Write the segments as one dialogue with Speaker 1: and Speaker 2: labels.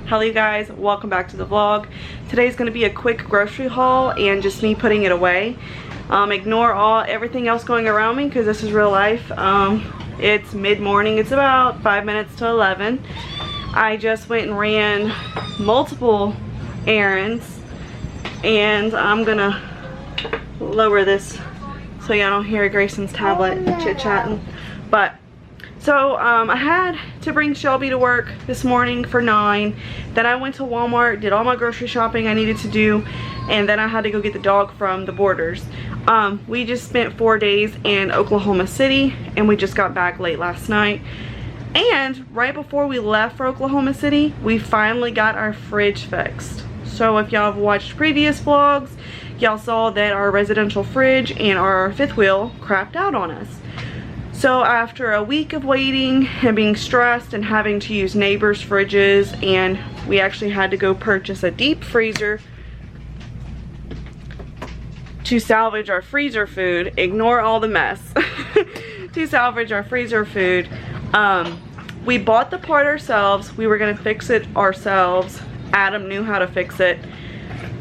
Speaker 1: Hello you guys, welcome back to the vlog. Today's going to be a quick grocery haul and just me putting it away. Ignore everything else going around me because this is real life. It's mid-morning, it's about 5 minutes to 11. I just went and ran multiple errands and I'm gonna lower this so y'all don't hear Grayson's tablet chit-chatting. But so I had to bring Shelby to work this morning for 9. Then I went to Walmart, did all my grocery shopping I needed to do, and then I had to go get the dog from the Borders. We just spent 4 days in Oklahoma City and we just got back late last night. And right before we left for Oklahoma City, we finally got our fridge fixed. So if y'all have watched previous vlogs, y'all saw that our residential fridge and our fifth wheel crapped out on us. So after a week of waiting and being stressed and having to use neighbors' fridges, and we actually had to go purchase a deep freezer to salvage our freezer food. Ignore all the mess. To salvage our freezer food. We bought the part ourselves. We were gonna fix it ourselves. Adam knew how to fix it.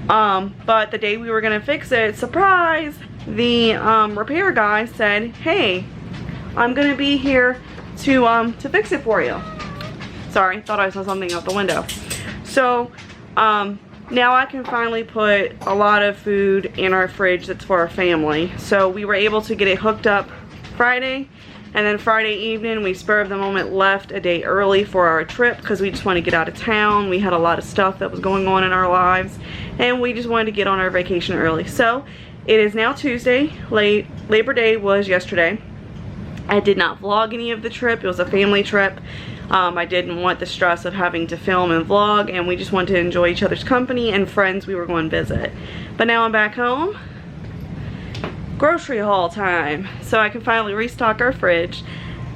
Speaker 1: But the day we were gonna fix it, surprise, the repair guy said, hey, I'm gonna be here to fix it for you. Sorry, thought I saw something out the window. So now I can finally put a lot of food in our fridge that's for our family. So we were able to get it hooked up Friday, and then Friday evening we spur of the moment left a day early for our trip because we just want to get out of town. We had a lot of stuff that was going on in our lives and we just wanted to get on our vacation early. So it is now Tuesday. Labor Day was yesterday. I did not vlog any of the trip. It was a family trip. I didn't want the stress of having to film and vlog, and we just wanted to enjoy each other's company and friends we were going to visit. But now I'm back home. Grocery haul time. So I can finally restock our fridge.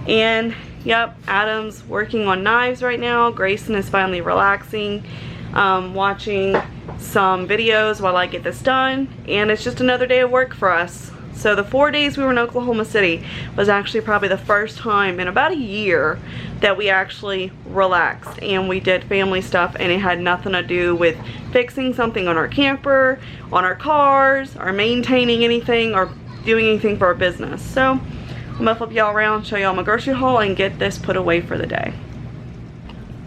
Speaker 1: And yep, Adam's working on knives right now. Grayson is finally relaxing, watching some videos while I get this done. And it's just another day of work for us. So the 4 days we were in Oklahoma City was actually probably the first time in about a year that we actually relaxed and we did family stuff, and it had nothing to do with fixing something on our camper, on our cars, or maintaining anything or doing anything for our business. So I'm gonna flip y'all around, show y'all my grocery haul, and get this put away for the day.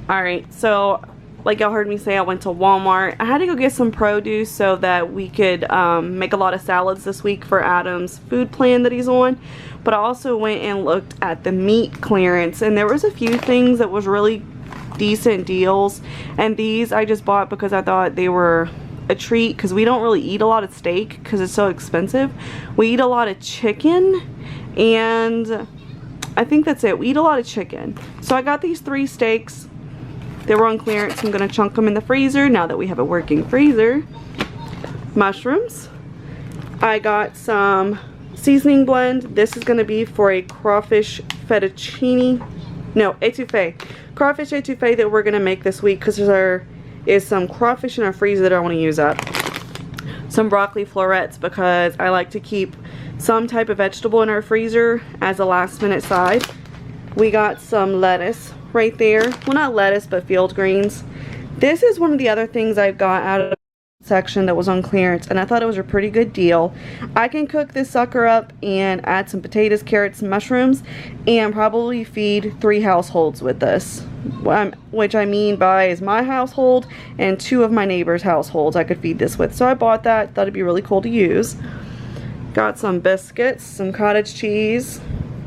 Speaker 1: Alright, so like y'all heard me say, I went to Walmart. I had to go get some produce so that we could make a lot of salads this week for Adam's food plan that he's on. But I also went and looked at the meat clearance, and there was a few things that was really decent deals. And these I just bought because I thought they were a treat, because we don't really eat a lot of steak because it's so expensive. We eat a lot of chicken, and I think that's it. We eat a lot of chicken. So I got these 3 steaks. They were on clearance. I'm gonna chunk them in the freezer now that we have a working freezer. Mushrooms. I got some seasoning blend. This is gonna be for a crawfish fettuccine. No, etouffee. Crawfish etouffee that we're gonna make this week because there is some crawfish in our freezer that I want to use up. Some broccoli florets because I like to keep some type of vegetable in our freezer as a last minute side. We got some lettuce right there. Well, not lettuce, but field greens. This is one of the other things I've got out of the section that was on clearance, and I thought it was a pretty good deal. I can cook this sucker up and add some potatoes, carrots, and mushrooms, and probably feed 3 households with this. Which I mean by is my household and 2 of my neighbors' households I could feed this with. So I bought that. Thought it'd be really cool to use. Got some biscuits, some cottage cheese.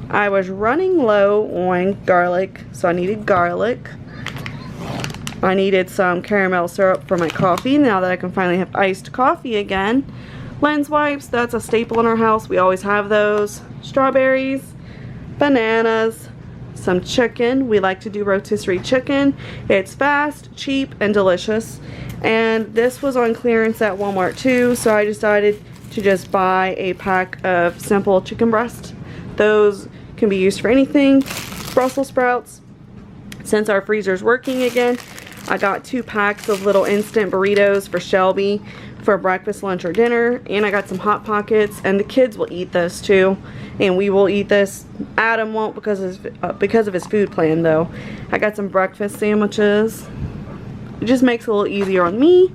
Speaker 1: I was running low on garlic, so I needed garlic. I needed some caramel syrup for my coffee now that I can finally have iced coffee again. Lens wipes, that's a staple in our house. We always have those. Strawberries, bananas, some chicken. We like to do rotisserie chicken. It's fast, cheap, and delicious. And this was on clearance at Walmart too, so I decided to just buy a pack of simple chicken breast. Those can be used for anything. Brussels sprouts. Since our freezer's working again, I got 2 packs of little instant burritos for Shelby for breakfast, lunch, or dinner. And I got some Hot Pockets, and the kids will eat this too. And we will eat this. Adam won't because of his food plan though. I got some breakfast sandwiches. It just makes it a little easier on me.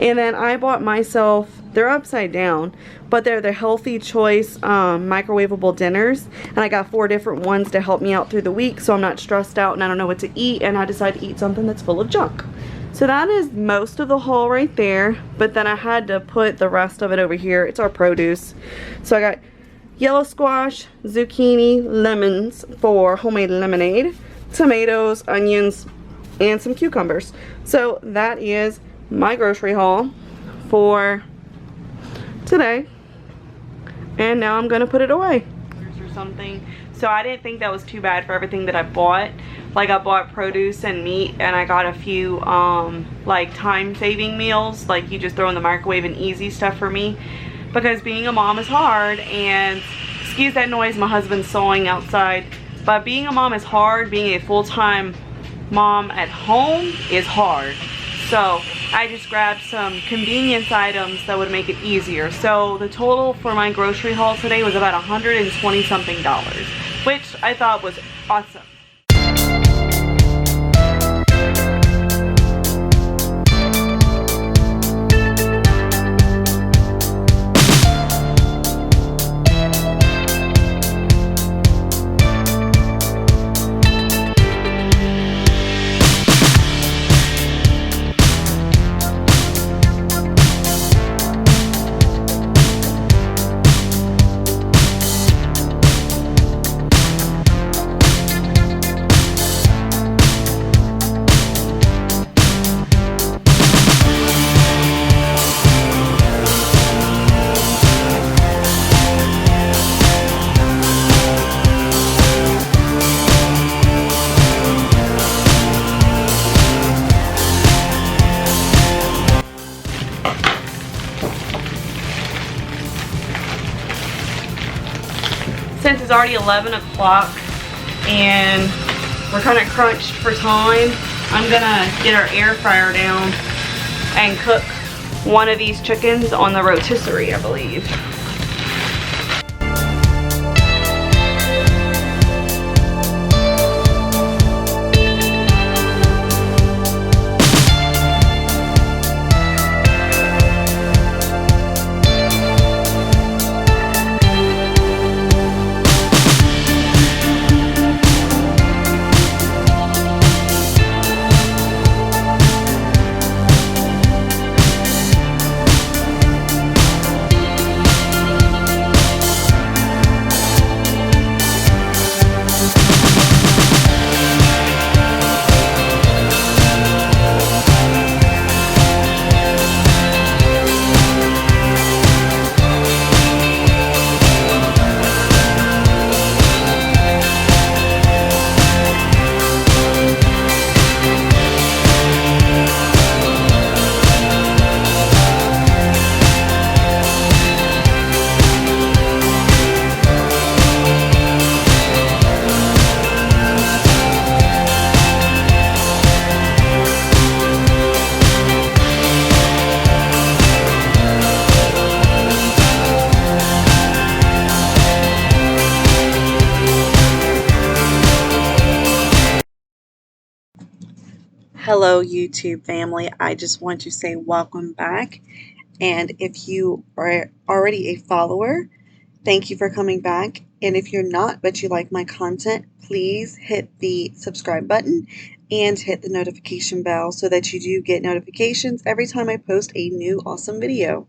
Speaker 1: And then I bought myself, they're upside down, but they're the Healthy Choice microwavable dinners. And I got 4 different ones to help me out through the week, so I'm not stressed out and I don't know what to eat, and I decided to eat something that's full of junk. So that is most of the haul right there, but then I had to put the rest of it over here. It's our produce. So I got yellow squash, zucchini, lemons for homemade lemonade, tomatoes, onions, and some cucumbers. So that is my grocery haul for today, and now I'm gonna put it away or something. So I didn't think that was too bad for everything that I bought. Like, I bought produce and meat, and I got a few like time-saving meals, like you just throw in the microwave and easy stuff for me, because being a mom is hard. And excuse that noise, my husband's sawing outside, but being a mom is hard. Being a full-time mom at home is hard. So I just grabbed some convenience items that would make it easier. So the total for my grocery haul today was about $120 something, which I thought was awesome. Since it's already 11 o'clock and we're kind of crunched for time, I'm gonna get our air fryer down and cook one of these chickens on the rotisserie, I believe. Hello YouTube family, I just want to say welcome back, and if you are already a follower, thank you for coming back, and if you're not but you like my content, please hit the subscribe button and hit the notification bell so that you do get notifications every time I post a new awesome video.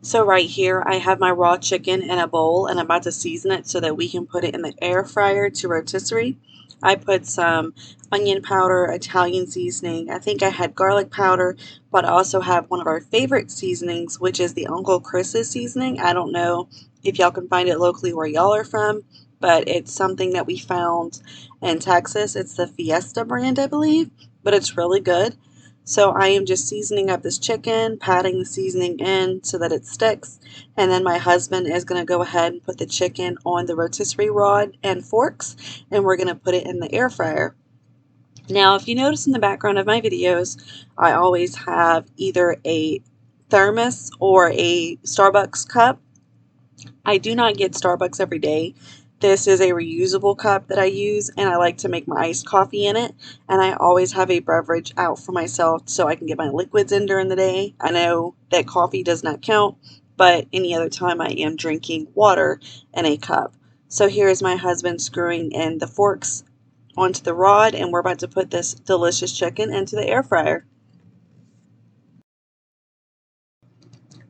Speaker 1: So right here I have my raw chicken in a bowl, and I'm about to season it so that we can put it in the air fryer to rotisserie. I put some onion powder, Italian seasoning. I think I had garlic powder, but I also have one of our favorite seasonings, which is the Uncle Chris's seasoning. I don't know if y'all can find it locally where y'all are from, but it's something that we found in Texas. It's the Fiesta brand, I believe, but it's really good. So I am just seasoning up this chicken, patting the seasoning in so that it sticks, and then my husband is going to go ahead and put the chicken on the rotisserie rod and forks, and we're going to put it in the air fryer. Now, if you notice in the background of my videos, I always have either a thermos or a Starbucks cup. I do not get Starbucks every day. This is a reusable cup that I use, and I like to make my iced coffee in it. And I always have a beverage out for myself so I can get my liquids in during the day. I know that coffee does not count, but any other time I am drinking water in a cup. So here is my husband screwing in the forks onto the rod, and we're about to put this delicious chicken into the air fryer.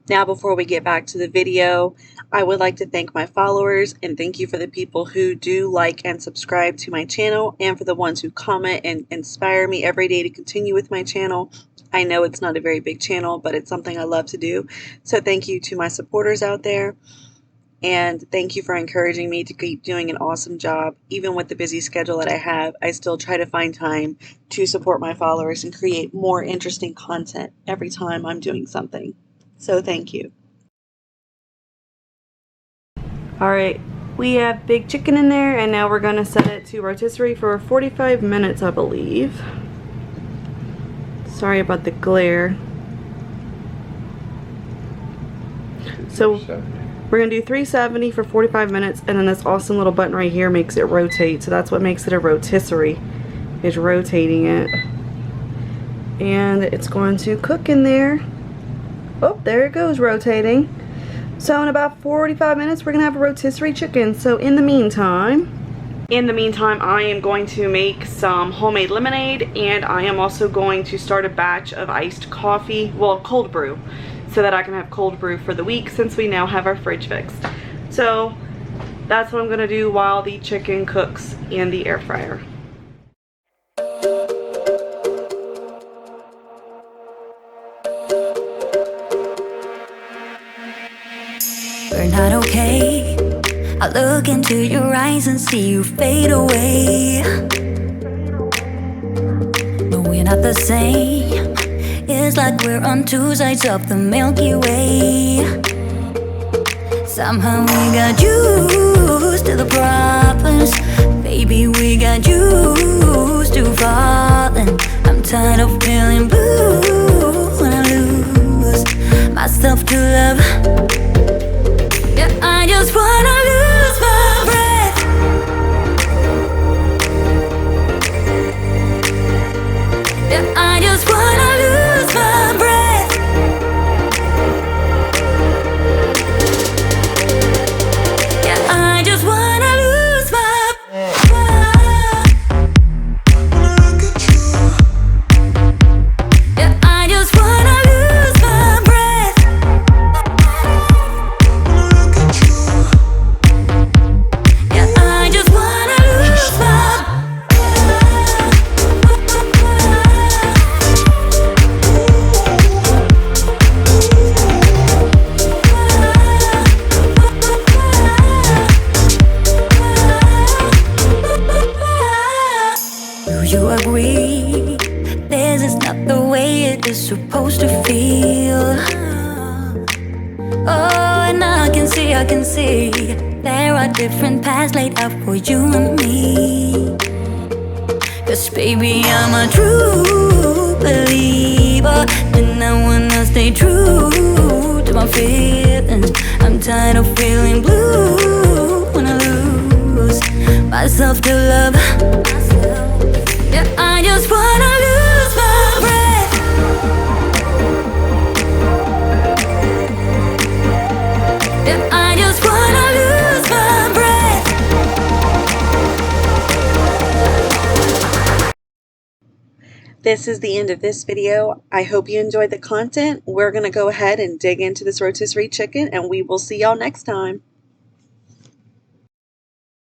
Speaker 1: Now, before we get back to the video, I would like to thank my followers and thank you for the people who do like and subscribe to my channel, and for the ones who comment and inspire me every day to continue with my channel. I know it's not a very big channel, but it's something I love to do. So thank you to my supporters out there, and thank you for encouraging me to keep doing an awesome job. Even with the busy schedule that I have, I still try to find time to support my followers and create more interesting content every time I'm doing something. So thank you. Alright, we have big chicken in there, and now we're going to set it to rotisserie for 45 minutes, I believe. Sorry about the glare. So we're going to do 370 for 45 minutes, and then this awesome little button right here makes it rotate. So that's what makes it a rotisserie, is rotating it. And it's going to cook in there. Oh, there it goes, rotating. So in about 45 minutes, we're going to have a rotisserie chicken. So in the meantime, I am going to make some homemade lemonade, and I am also going to start a batch of iced coffee, well, cold brew, so that I can have cold brew for the week since we now have our fridge fixed. So that's what I'm going to do while the chicken cooks in the air fryer.
Speaker 2: We're not okay. I look into your eyes and see you fade away. No, we're not the same. It's like we're on two sides of the Milky Way. Somehow we got used to the problems. Baby, we got used to falling. I'm tired of feeling blue when I lose myself to love. Yeah, I just wanna lose my breath. Yeah, I just wanna lose my breath. Yeah, I just wanna lose my breath. Yeah, I just wanna lose my breath. Yeah, I just wanna lose my Do you agree? This is not the way it is supposed to feel. Oh, and I can see there are different paths laid out for you and me. 'Cause baby, I'm a true believer, and I wanna stay true to my feelings. I'm tired of feeling blue when I lose myself to love. Yeah, I just wanna lose my breath. Yeah, I just wanna lose my breath.
Speaker 1: This is the end of this video. I hope you enjoyed the content. We're going to go ahead and dig into this rotisserie chicken, and we will see y'all next time.